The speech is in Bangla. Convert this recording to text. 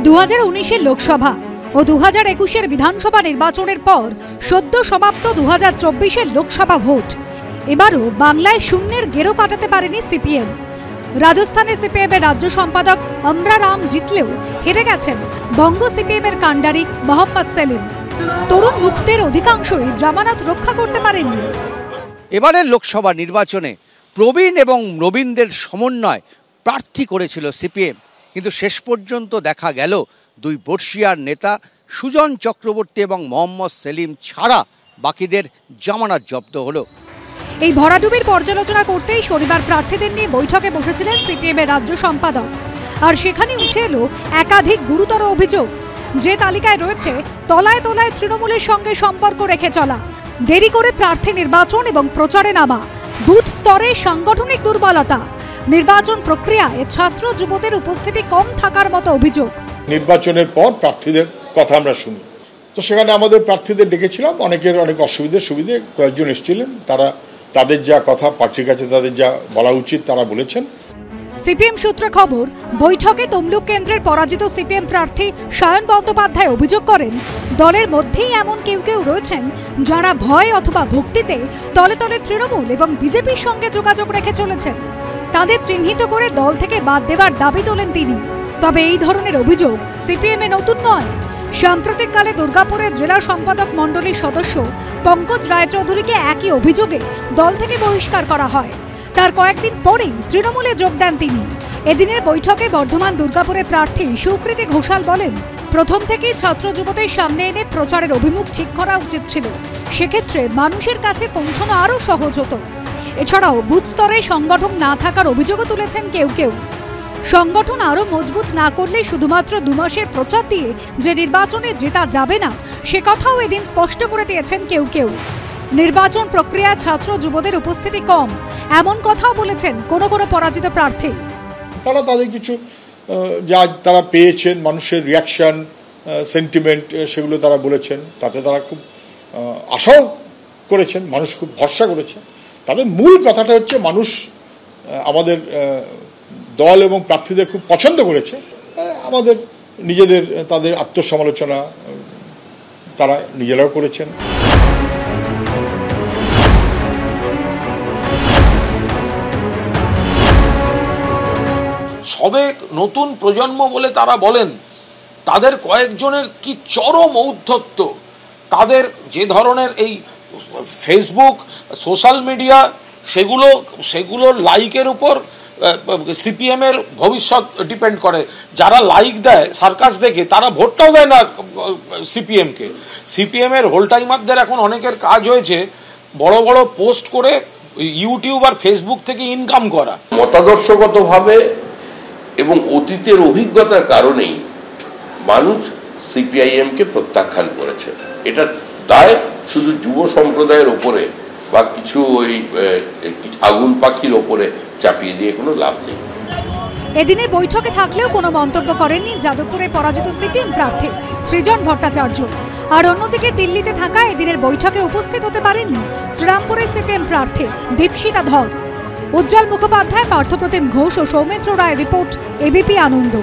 2019-এর লোকসভা ও 2021-এর বিধানসভা নির্বাচনের পর সদ্য সমাপ্ত 2024-এর লোকসভা ভোট। এবারও বাংলায় শূন্যের গেরো কাটাতে পারেনি সিপিএম। রাজস্থানে সিপিএমের রাজ্য সম্পাদক অমরা রাম জিতলেও হেরে গেছেন বঙ্গ সিপিএমের কাণ্ডারি মোহাম্মদ সেলিম। তরুণ মুখদের অধিকাংশই জামানত রক্ষা করতে পারেননি। এবারের লোকসভা নির্বাচনে প্রবীণ এবং নবীনদের সমন্বয় প্রার্থী করেছিল সিপিএম, কিন্তু শেষ পর্যন্ত দেখা গেল দুই বর্ষিয়ার নেতা সুজন চক্রবর্তী এবং মোহাম্মদ সেলিম ছাড়া বাকিদের জামানত জব্দ হলো। এই ভরাডুবির পর্যালোচনা করতেই শনিবার প্রার্থীদের নিয়ে বৈঠকে বসেছিলেন সিপিএমের রাজ্য সম্পাদক। আর সেখানে উঠে এলো একাধিক গুরুতর অভিযোগ, যে তালিকায় রয়েছে তলায় তলায় তৃণমূলের সঙ্গে সম্পর্ক রেখে চলা, দেরি করে প্রার্থী নির্বাচন এবং প্রচারে নামা, বুথ স্তরে সাংগঠনিক দুর্বলতা, নির্বাচন প্রক্রিয়ায় ছাত্র যুবদের উপস্থিতি কম থাকার মতো অভিযোগ। নির্বাচনের পর প্রার্থীদের কথা আমরা শুনি, তো সেখানে আমাদের প্রার্থীদের ডেকেছিলাম, অনেকের অনেক সুবিধে কয়েকজন এসেছিলেন, তাদের যা কথা পার্টির কাছে তাদের যা বলা উচিত তারা বলেছেন। সিপিএম সূত্রে খবর, বৈঠকে তমলুক কেন্দ্রের পরাজিত সিপিএম প্রার্থী সায়ন বন্দ্যোপাধ্যায় অভিযোগ করেন, দলের মধ্যেই এমন কেউ রয়েছেন যারা ভয় অথবা ভক্তিতে তলে তলে তৃণমূল এবং বিজেপির সঙ্গে যোগাযোগ রেখে চলেছেন। তাদের চিহ্নিত করে দল থেকে বাদ দেওয়ার দাবি তোলেন তিনি। তবে এই ধরনের অভিযোগ সিপিএমে নতুন নয়। সাম্প্রতিককালে দুর্গাপুরের জেলা সম্পাদক মণ্ডলীর সদস্য পঙ্কজ রায়চৌধুরীকে একই অভিযোগে দল থেকে বহিষ্কার করা হয়। তার কয়েকদিন পরেই তৃণমূলে যোগ দেন তিনি। এদিনের বৈঠকে বর্ধমান দুর্গাপুরের প্রার্থী সুকৃতি ঘোষাল বলেন, প্রথম থেকেই ছাত্র যুবদের সামনে এনে প্রচারের অভিমুখ ঠিক করা উচিত ছিল। সেক্ষেত্রে মানুষের কাছে পৌঁছানো আরও সহজ হতো। এছাড়াও বুথ স্তরে সংগঠন না থাকার অভিযোগও তুলেছেন কেউ। সংগঠন আরও মজবুত না করলে শুধুমাত্র 2 মাসের প্রচার দিয়ে যে নির্বাচনে জেতা যাবে না, সে কথাও এদিন স্পষ্ট করে দিয়েছেন কেউ। নির্বাচন প্রক্রিয়ায় ছাত্র যুবদের উপস্থিতি কম, এমন কথাও বলেছেন কোনো পরাজিত প্রার্থী। তাদের কিছু যা তারা পেয়েছেন, মানুষের রিয়াকশন, সেন্টিমেন্ট, সেগুলো তারা বলেছেন। তাতে তারা খুব আশাও করেছেন, মানুষ খুব ভরসা করেছে। তাদের মূল কথাটা হচ্ছে মানুষ আমাদের দল এবং প্রার্থীদের খুব পছন্দ করেছে। আমাদের নিজেদের তাদের আত্মসমালোচনা তারা নিজেরাও করেছেন। সবে নতুন প্রজন্ম বলে তারা বলেন, তাদের কয়েকজনের কি চরম ঔদ্ধত্য, তাদের যে ধরনের এই ফেসবুক সোশ্যাল মিডিয়া সেগুলো লাইকের উপর সিপিএমের ভবিষ্যৎ ডিপেন্ড করে। যারা লাইক দেয় সার্কাস দেখে, তারা ভোটটাও দেয় না সিপিএমকে। সিপিএমের হোল টাইমারদের এখন অনেকের কাজ হয়েছে বড় বড় পোস্ট করে ইউটিউব আর ফেসবুক থেকে ইনকাম করা। মতাদর্শগতভাবে এবং অতীতের অভিজ্ঞতার কারণেই মানুষ সিপিআইএমকে প্রত্যাখ্যান করেছে। এটা দায় শুধু যুব সম্প্রদায়ের ওপরে বা কিছু ওই আগুন পাখির ওপরে চাপিয়ে দিয়ে কোনো লাভ নেই। এদিনের বৈঠকে থাকলেও কোনো মন্তব্য করেননি যাদবপুরে পরাজিত সিপিএম প্রার্থী সৃজন ভট্টাচার্য। আর অন্যদিকে দিল্লিতে থাকা এদিনের বৈঠকে উপস্থিত হতে পারেননি শ্রীরামপুরের সিপিএম প্রার্থী দীপশিতা ধর। উজ্জ্বল মুখোপাধ্যায়, পার্থপ্রতিম ঘোষ ও সৌমিত্র রায় রিপোর্ট, এবিপি আনন্দ।